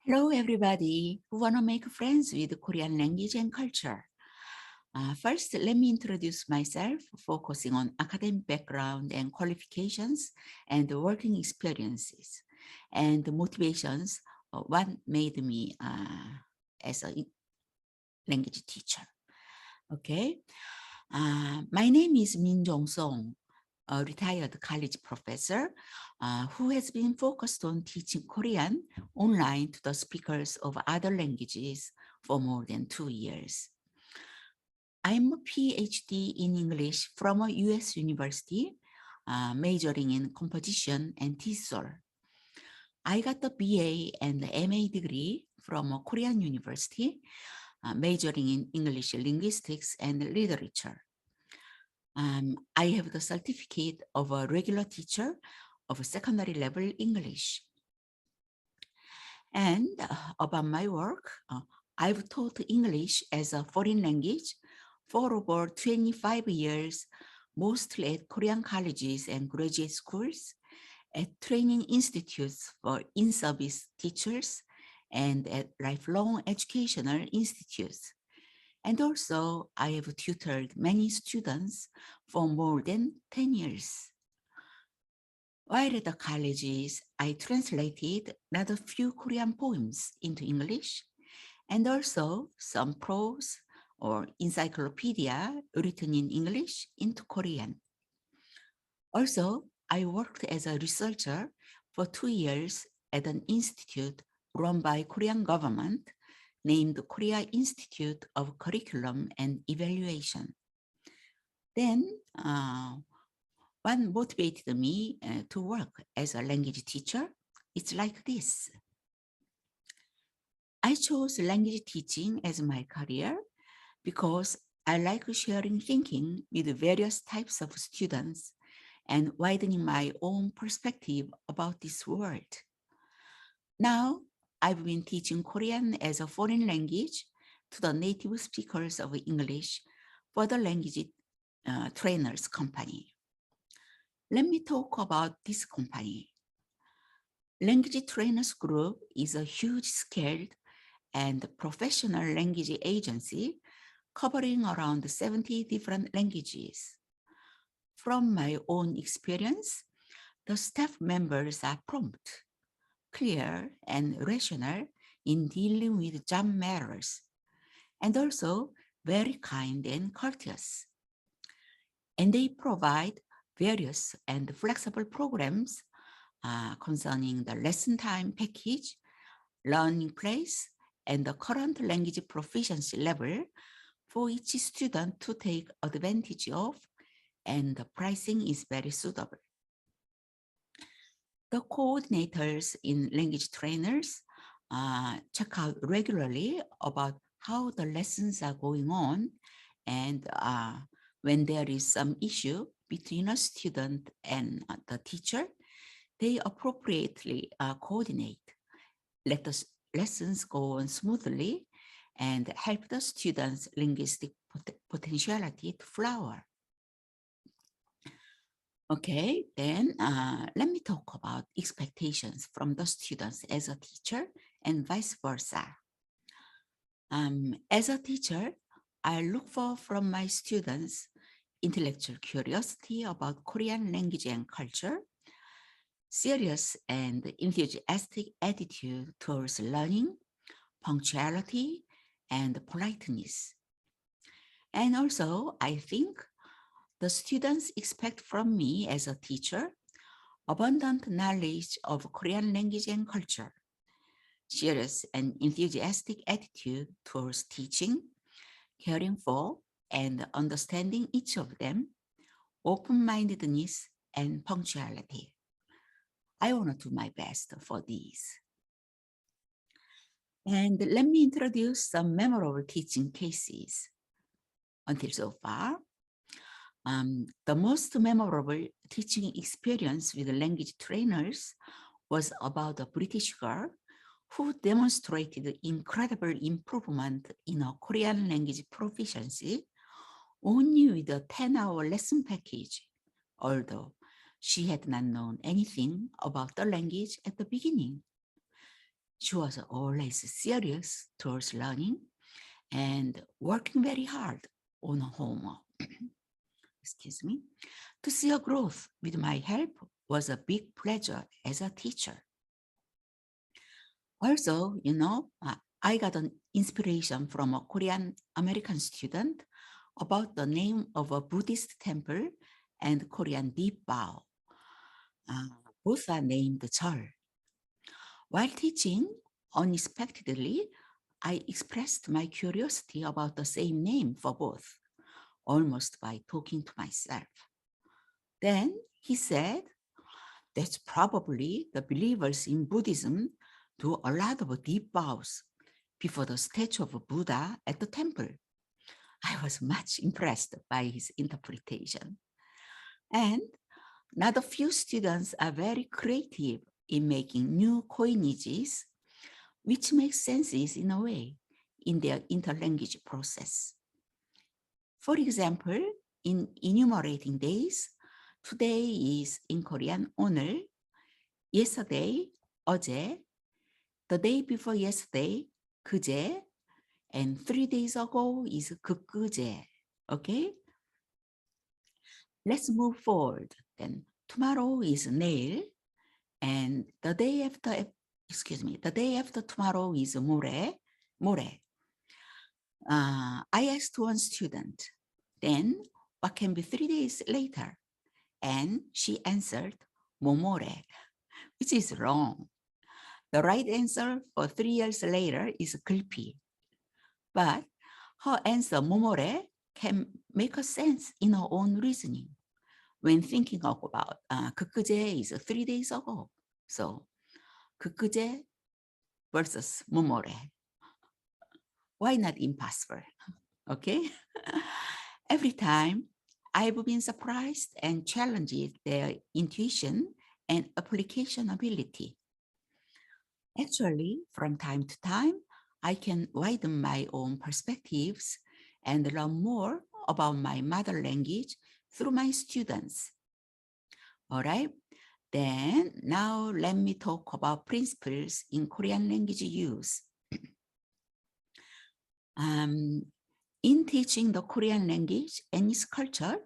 Hello, everybody who want to make friends with Korean language and culture. First, let me introduce myself, focusing on academic background and qualifications and working experiences and motivations, what made me as a language teacher. Okay, my name is Jong Song, a retired college professor who has been focused on teaching Korean online to the speakers of other languages for more than 2 years. I'm a PhD in English from a US university, majoring in composition and TESOL. I got the BA and the MA degree from a Korean university, majoring in English linguistics and literature. I have the certificate of a regular teacher of secondary level English. And about my work, I've taught English as a foreign language for over 25 years, mostly at Korean colleges and graduate schools, at training institutes for in-service teachers, and at lifelong educational institutes. And also, I have tutored many students for more than 10 years. While at the colleges, I translated not a few Korean poems into English, and also some prose or encyclopedia written in English into Korean. Also, I worked as a researcher for 2 years at an institute run by Korean government named Korea Institute of Curriculum and Evaluation. Then, what motivated me to work as a language teacher? It's like this. I chose language teaching as my career because I like sharing thinking with various types of students and widening my own perspective about this world. Now, I've been teaching Korean as a foreign language to the native speakers of English for the language trainers company. Let me talk about this company. Language Trainers Group is a huge-scaled and professional language agency covering around 70 different languages. From my own experience, the staff members are prompt, clear, and rational in dealing with job matters, and also very kind and courteous. And they provide various and flexible programs concerning the lesson time package, learning place, and the current language proficiency level for each student to take advantage of, and the pricing is very suitable. The coordinators in language trainers check out regularly about how the lessons are going on, and when there is some issue between a student and the teacher, they appropriately coordinate, let the lessons go on smoothly, and help the students' linguistic potentiality to flower. Okay, then let me talk about expectations from the students as a teacher and vice versa. As a teacher, I look for from my students intellectual curiosity about Korean language and culture, serious and enthusiastic attitude towards learning, punctuality, and politeness. And also, I think the students expect from me as a teacher abundant knowledge of Korean language and culture, serious and enthusiastic attitude towards teaching, caring for and understanding each of them, open-mindedness, and punctuality. I want to do my best for these. And let me introduce some memorable teaching cases. Until so far, the most memorable teaching experience with language trainers was about a British girl who demonstrated incredible improvement in her Korean language proficiency only with a 10-hour lesson package, although she had not known anything about the language at the beginning. She was always serious towards learning and working very hard on her homework. Excuse me. To see her growth with my help was a big pleasure as a teacher. Also, I got an inspiration from a Korean American student about the name of a Buddhist temple and Korean deep bow. Uh, Both are named Jeol. While teaching, unexpectedly, I expressed my curiosity about the same name for both, almost by talking to myself. Then he said, that's probably the believers in Buddhism do a lot of deep bows before the statue of Buddha at the temple. I was much impressed by his interpretation. And not a few students are very creative in making new coinages, which makes senses in a way in their interlanguage process. For example, in enumerating days, today is in Korean 오늘, yesterday, 어제, the day before yesterday, 그제, and 3 days ago is 그그제. Okay? Let's move forward. Then tomorrow is 내일, and the day after tomorrow is 모레. I asked one student, then what can be 3 days later? And she answered 모모레, which is wrong. The right answer for 3 years later is 글피. But her answer 모모레 can make a sense in her own reasoning when thinking about 그그제 is 3 days ago. So 그그제 versus 모모레. Why not impossible? Okay? Every time I've been surprised and challenged their intuition and application ability. Actually, from time to time, I can widen my own perspectives and learn more about my mother language through my students. All right, then now let me talk about principles in Korean language use. In teaching the Korean language and its culture,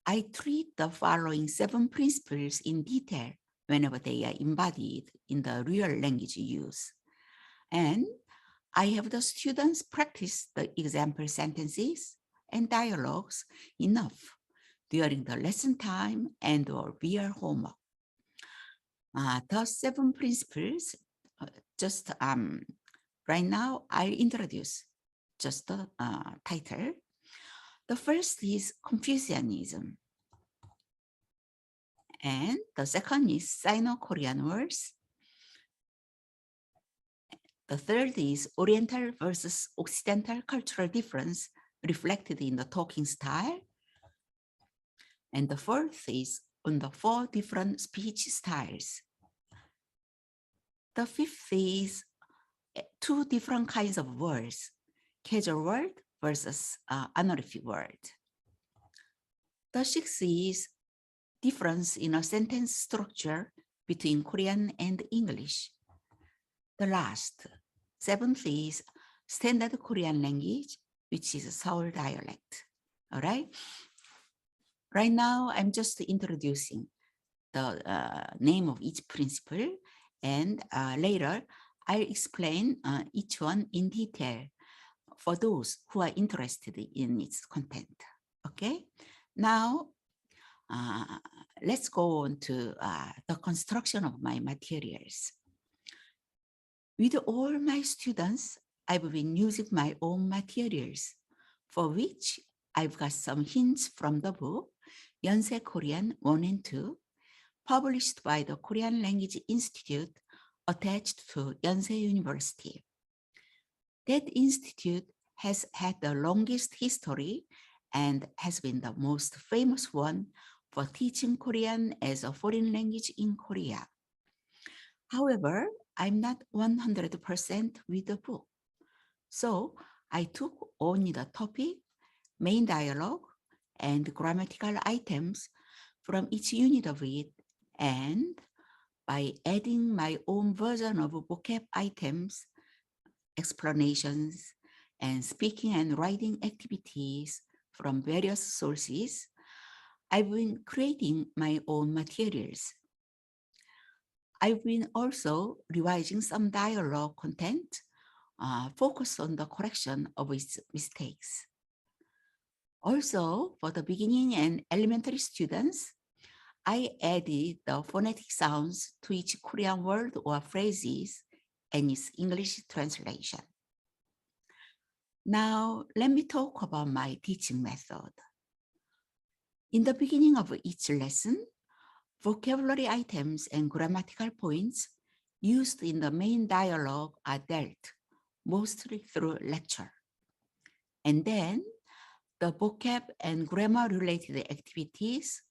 I treat the following 7 principles in detail whenever they are embodied in the real language use. And I have the students practice the example sentences and dialogues enough during the lesson time and or via homework. The 7 principles, just right now, I'll introduce just the title. The first is Confucianism. And the second is Sino-Korean words. The third is Oriental versus Occidental cultural difference reflected in the talking style. And the fourth is on the 4 different speech styles. The fifth is 2 different kinds of words, casual word versus honorific word. The sixth is difference in a sentence structure between Korean and English. The last, 7th is standard Korean language, which is Seoul dialect. All right. Right now, I'm just introducing the name of each principle, and later I'll explain each one in detail for those who are interested in its content. Okay. Now, let's go on to the construction of my materials. With all my students, I've been using my own materials, for which I've got some hints from the book 연세 Korean 1 and 2, published by the Korean Language Institute attached to Yonsei University. That institute has had the longest history and has been the most famous one for teaching Korean as a foreign language in Korea. However, I'm not 100% with the book. So I took only the topic, main dialogue, and grammatical items from each unit of it and by adding my own version of vocab items, explanations, and speaking and writing activities from various sources. I've been creating my own materials. I've been also revising some dialogue content focused on the correction of its mistakes. Also, for the beginning and elementary students, I added the phonetic sounds to each Korean word or phrases and its English translation. Now, let me talk about my teaching method. In the beginning of each lesson, vocabulary items and grammatical points used in the main dialogue are dealt, mostly through lecture. And then, the vocab and grammar-related activities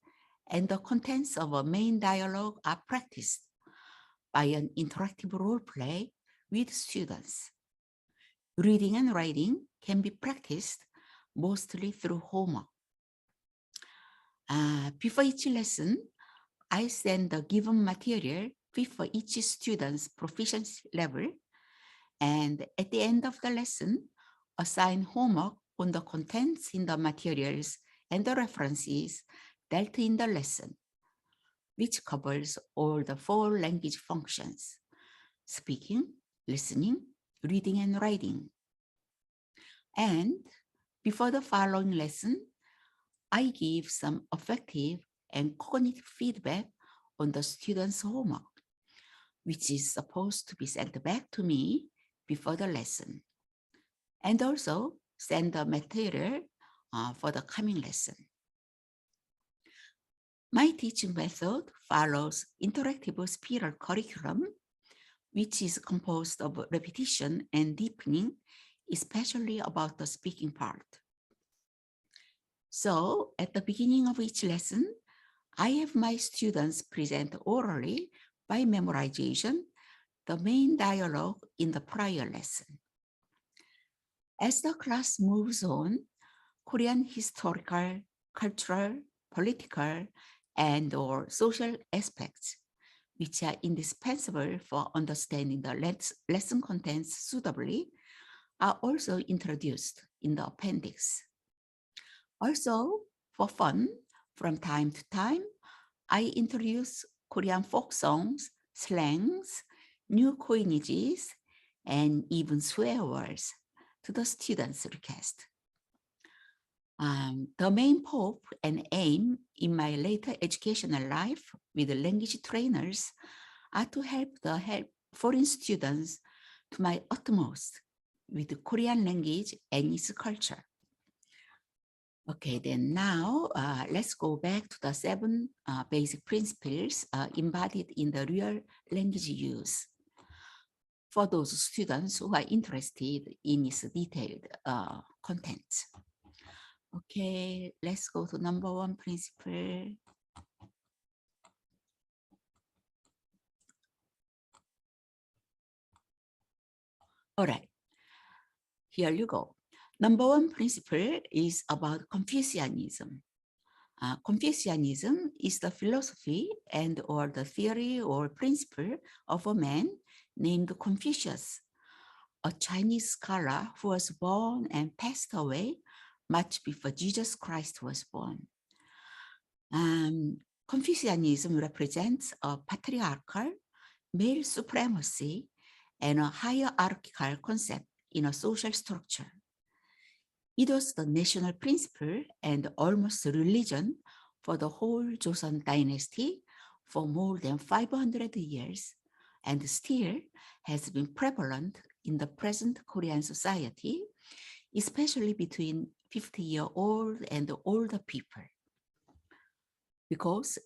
and the contents of a main dialogue are practiced by an interactive role play with students. Reading and writing can be practiced mostly through homework. Before each lesson, I send the given material for each student's proficiency level, and at the end of the lesson, assign homework on the contents in the materials and the references dealt in the lesson, which covers all the 4 language functions: speaking, listening, reading, and writing. And before the following lesson, I give some affective and cognitive feedback on the student's homework, which is supposed to be sent back to me before the lesson, and also send the material for the coming lesson. My teaching method follows interactive spiral curriculum, which is composed of repetition and deepening, especially about the speaking part. So at the beginning of each lesson, I have my students present orally by memorization the main dialogue in the prior lesson. As the class moves on, Korean historical, cultural, political, and/or social aspects, which are indispensable for understanding the lesson contents suitably, are also introduced in the appendix. Also, for fun, from time to time, I introduce Korean folk songs, slangs, new coinages, and even swear words to the students' request. The main hope and aim in my later educational life with language trainers are to help foreign students to my utmost with the Korean language and its culture. Okay, then now let's go back to the 7 basic principles embodied in the real language use for those students who are interested in its detailed contents. Okay, let's go to number 1 principle. All right, here you go. Number 1 principle is about Confucianism. Confucianism is the philosophy and/or the theory or principle of a man named Confucius, a Chinese scholar who was born and passed away much before Jesus Christ was born. Confucianism represents a patriarchal, male supremacy, and a hierarchical concept in a social structure. It was the national principle and almost religion for the whole Joseon dynasty for more than 500 years, and still has been prevalent in the present Korean society, especially between 50-year-old and older people, because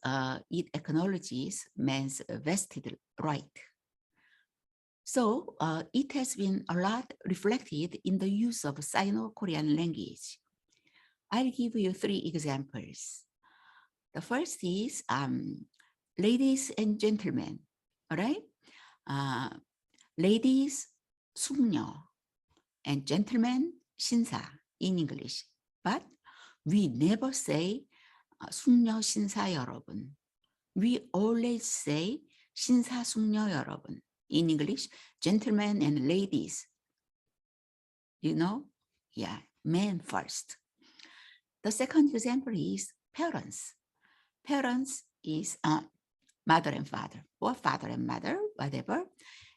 it acknowledges man's vested right. So it has been a lot reflected in the use of Sino-Korean language. I'll give you 3 examples. The first is ladies and gentlemen, all right? Ladies, 숙녀, and gentlemen, 신사 in English. But we never say 숙녀 신사 여러분. We always say 신사숙녀 여러분. In English, gentlemen and ladies. You know? Yeah, men first. The second example is parents. Parents is mother and father, or father and mother, whatever.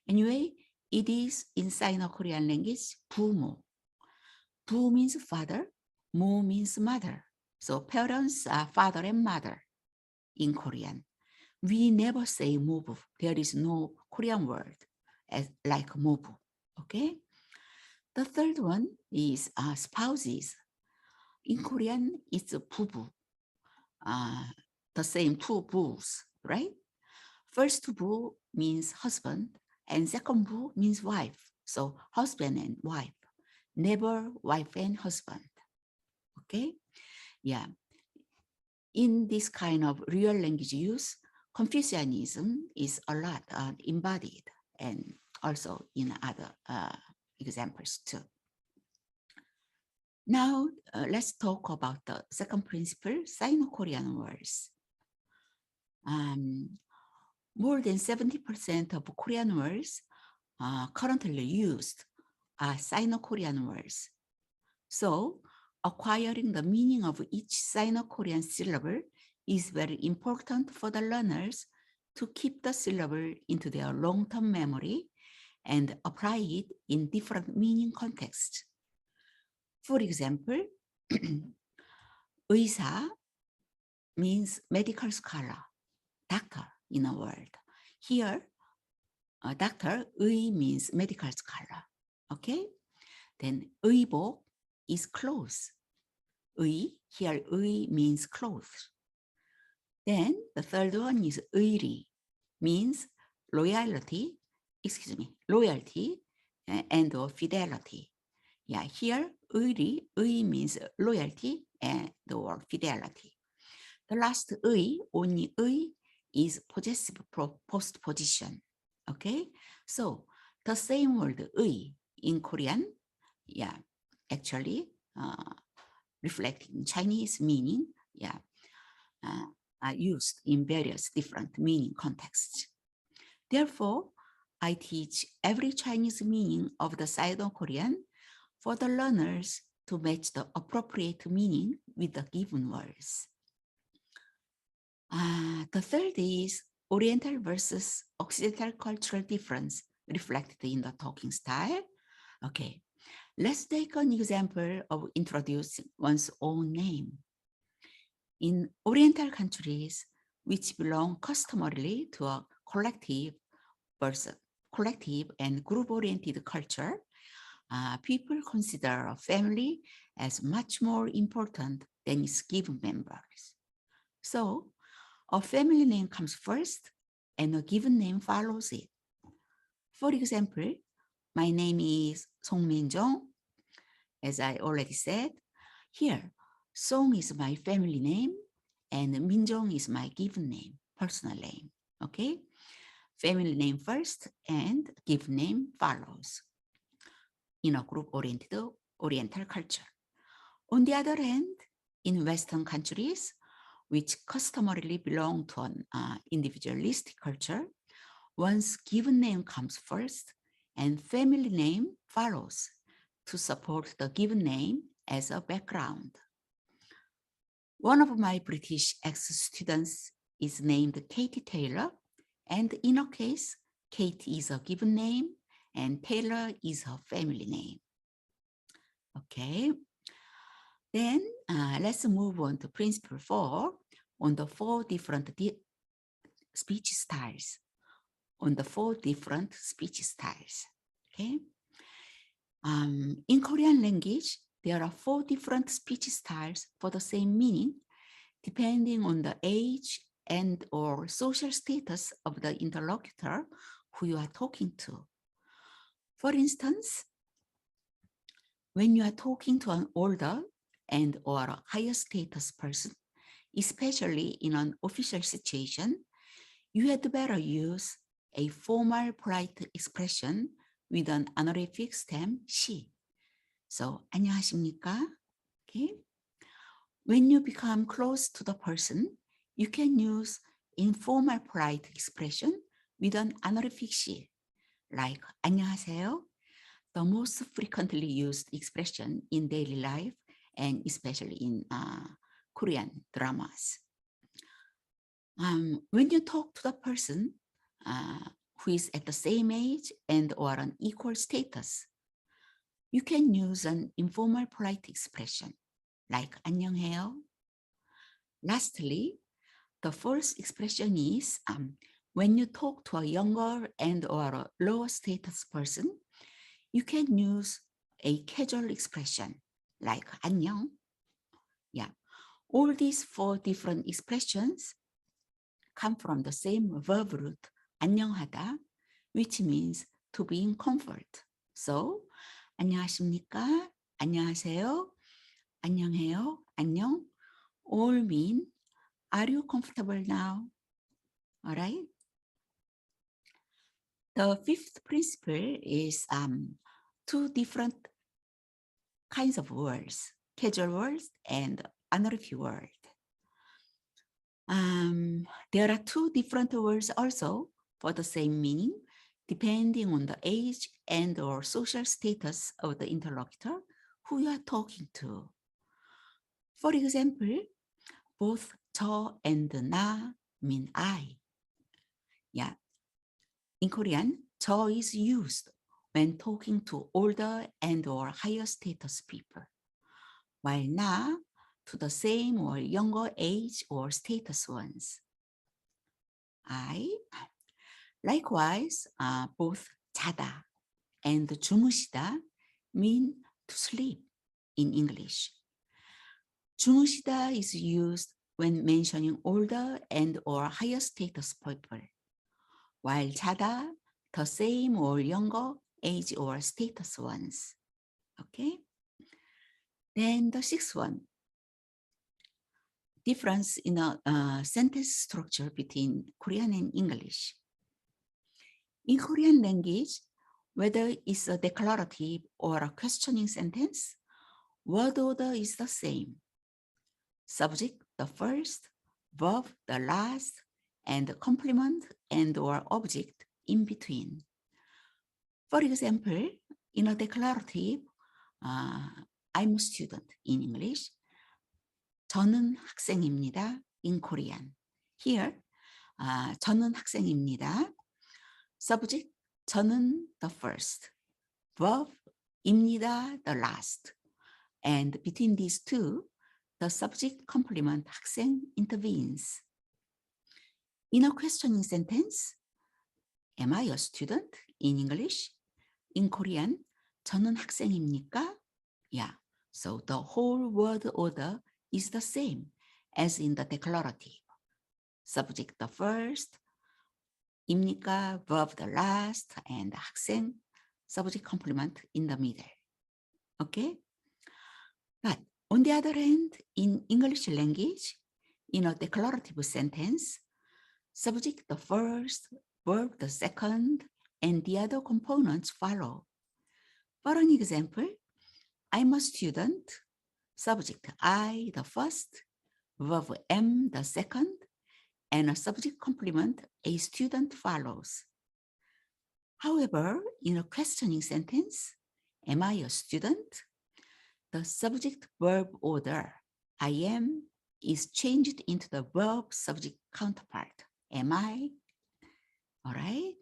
Anyway, it is in Sino-Korean language, 부모. 부 means father, 모 means mother. So parents are father and mother in Korean. We never say 모부. There is no Korean word as like 모부. Okay. The third one is spouses. In Korean, it's 부부. The same two bu's, right? First 부 means husband, and second 부 means wife. So husband and wife, never wife and husband. Okay? Yeah. In this kind of real language use, Confucianism is a lot embodied, and also in other examples too. Now, let's talk about the second principle, Sino-Korean words. More than 70% of Korean words currently used are Sino-Korean words. So, acquiring the meaning of each Sino-Korean syllable is very important for the learners to keep the syllable into their long-term memory and apply it in different meaning contexts. For example, 의사 means medical scholar, doctor in a word. Here, doctor, 의 means medical scholar. Okay? Then 의복 is clothes. 의, here 의 means clothes. Then the third one is 의리, means loyalty, loyalty and fidelity. Yeah, here 의리, 의 means loyalty and or fidelity. The last 의, only 의, is possessive postposition. Okay, so the same word 의 in Korean, yeah, actually reflecting Chinese meaning, yeah, are used in various different meaning contexts. Therefore, I teach every Chinese meaning of the Sino-Korean for the learners to match the appropriate meaning with the given words. The third is Oriental versus Occidental cultural difference reflected in the talking style. Okay, let's take an example of introducing one's own name. In Oriental countries, which belong customarily to a collective and group-oriented culture, people consider a family as much more important than its given members. So, a family name comes first and a given name follows it. For example, my name is Jong. As I already said, here, Song is my family name and Minjong is my given name, personal name, okay? Family name first and given name follows in a group-oriented Oriental culture. On the other hand, in Western countries, which customarily belong to an individualistic culture, one's given name comes first and family name follows to support the given name as a background. One of my British ex-students is named Katie Taylor, and in her case, Kate is a given name and Taylor is her family name. Okay, then let's move on to principle 4 on the four different speech styles. Okay. In Korean language, there are 4 different speech styles for the same meaning, depending on the age and or social status of the interlocutor who you are talking to. For instance, when you are talking to an older and or higher status person, especially in an official situation, you had better use a formal, polite expression with an honorific stem, 시. So, 안녕하십니까? Okay. When you become close to the person, you can use informal, polite expression with an honorific like 안녕하세요, the most frequently used expression in daily life and especially in Korean dramas. When you talk to the person who is at the same age and or an equal status, you can use an informal polite expression like 안녕해요. Lastly, the first expression is when you talk to a younger and or a lower status person, you can use a casual expression like 안녕. Yeah, all these four different expressions come from the same verb root 안녕하다, which means to be in comfort. So 안녕하십니까, 안녕하세요, 안녕해요, 안녕 all mean are you comfortable now? All right. The fifth principle is two different kinds of words, casual words and honorific word. There are two different words also for the same meaning, depending on the age and or social status of the interlocutor who you are talking to. For example, both 저 and 나 mean I. Yeah. In Korean, 저 is used when talking to older and or higher status people, while 나 to the same or younger age or status ones. I. Likewise, both 자다 and 주무시다 mean to sleep in English. 주무시다 is used when mentioning older and or higher status people, while 자다, the same or younger age or status ones. Okay. Then the sixth one, difference in a sentence structure between Korean and English. In Korean language, whether it's a declarative or a questioning sentence, word order is the same. Subject, the first, verb, the last, and complement and or object in between. For example, in a declarative, I'm a student in English. 저는 학생입니다 in Korean. Here, 저는 학생입니다. Subject, 저는 the first. Verb, 입니다 the last. And between these two, the subject complement 학생 intervenes. In a questioning sentence, am I a student in English? In Korean, 저는 학생입니까? Yeah, so the whole word order is the same as in the declarative. Subject the first, 입니까, verb the last, and 학생, subject complement in the middle. Okay? But on the other hand, in English language, in a declarative sentence, subject the first, verb the second, and the other components follow. For an example, I'm a student, subject I the first, verb am the second, and a subject complement a student follows. However, in a questioning sentence, am I a student? The subject verb order, I am, is changed into the verb subject counterpart, am I? All right.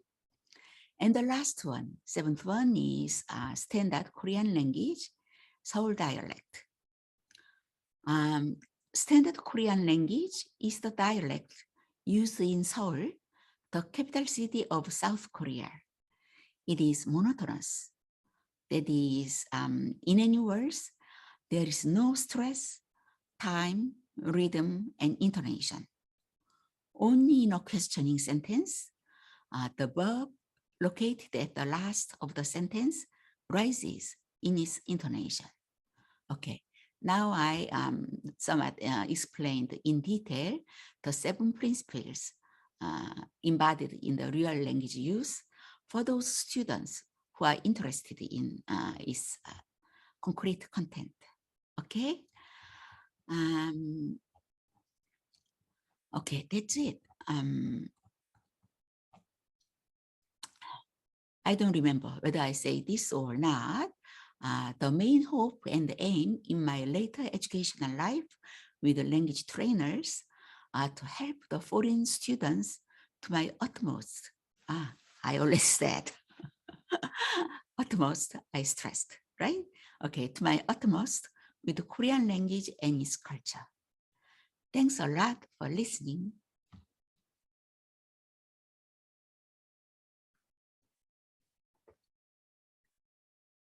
And the last one, seventh one, is standard Korean language, Seoul dialect. Standard Korean language is the dialect used in Seoul, the capital city of South Korea. It is monotonous. That is, in any words, there is no stress, time, rhythm, and intonation. Only in a questioning sentence, the verb located at the last of the sentence rises in its intonation. Okay, now I somewhat explained in detail the 7 principles embodied in the real language use for those students who are interested in its concrete content. Okay. Okay, that's it. I don't remember whether I say this or not. The main hope and aim in my later educational life with the language trainers are to help the foreign students to my utmost. I always said utmost, I stressed, right? Okay, to my utmost with the Korean language and its culture. Thanks a lot for listening.